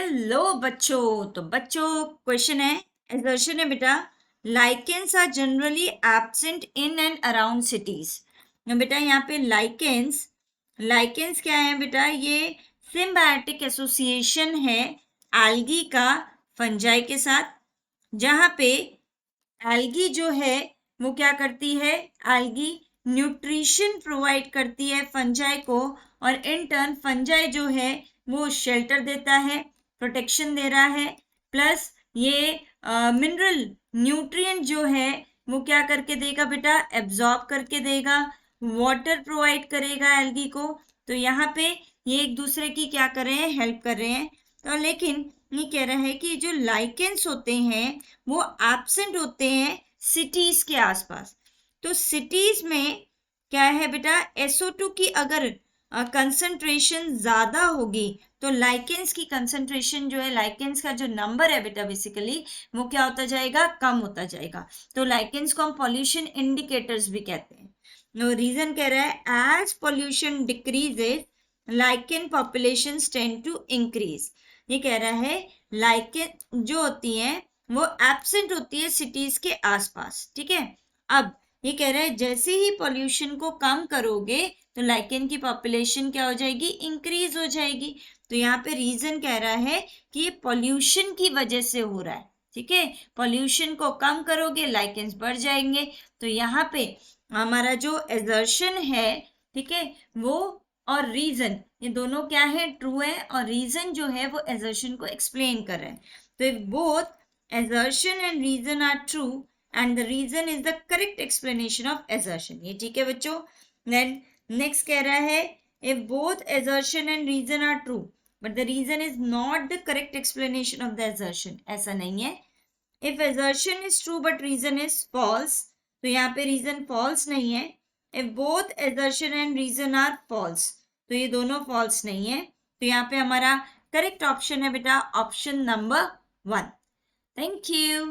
Hello बच्चों। तो बच्चों क्वेश्चन है, assertion है बेटा, lichens are generally absent in and around cities। बेटा यहाँ पे lichens क्या है बेटा, ये symbiotic association है algae का फंजाई के साथ, जहाँ पे algae जो है वो क्या करती है, algae न्यूट्रिशन प्रोवाइड करती है फंजाई को, और इन टर्न फंजाई जो है वो शेल्टर देता है, प्रोटेक्शन दे रहा है, प्लस ये मिनरल न्यूट्रिएंट जो है वो क्या करके देगा बेटा, एब्जॉर्ब करके देगा, वाटर प्रोवाइड करेगा एल्गी को। तो यहाँ पे ये एक दूसरे की क्या कर रहे हैं, हेल्प कर रहे हैं। तो लेकिन ये कह रहा है कि जो लाइकेंस होते हैं वो एब्सेंट होते हैं सिटीज के आसपास। तो सिटीज में क्या है बेटा, SO2 की अगर कंसंट्रेशन ज्यादा होगी तो लाइकेंस की कंसंट्रेशन जो है, लाइकेंस का जो नंबर है बेटा बेसिकली वो क्या होता जाएगा, कम होता जाएगा। तो लाइकेंस को हम पॉल्यूशन इंडिकेटर्स भी कहते हैं। नो रीजन कह रहा है, as pollution decreases lichen population tend to increase. ये कह रहा है लाइकेन जो होती है वो एब्सेंट होती है सिटीज के आसपास, ठीक है। अब ये कह रहा है जैसे ही पॉल्यूशन को कम करोगे तो लाइकेन की पॉपुलेशन क्या हो जाएगी, इंक्रीज हो जाएगी। तो यहाँ पे रीजन कह रहा है कि ये पॉल्यूशन की वजह से हो रहा है, ठीक है। पॉल्यूशन को कम करोगे लाइकेन्स बढ़ जाएंगे। तो यहाँ पे हमारा जो एजर्शन है, ठीक है, वो और रीजन ये दोनों क्या है, ट्रू है, और रीजन जो है वो एजर्शन को एक्सप्लेन कर रहे हैं। तो if both assertion and reason are true and the reason is the correct explanation of assertion, ये ठीक है बच्चों। then next कह रहा है, if both assertion and reason are true but the reason is not the correct explanation of the assertion, ऐसा नहीं है। if assertion is true but reason is false, तो यहाँ पे reason false नहीं है। if both assertion and reason are false, तो ये दोनों false नहीं है। तो यहाँ पे हमारा करेक्ट ऑप्शन है बेटा ऑप्शन नंबर 1। Thank you.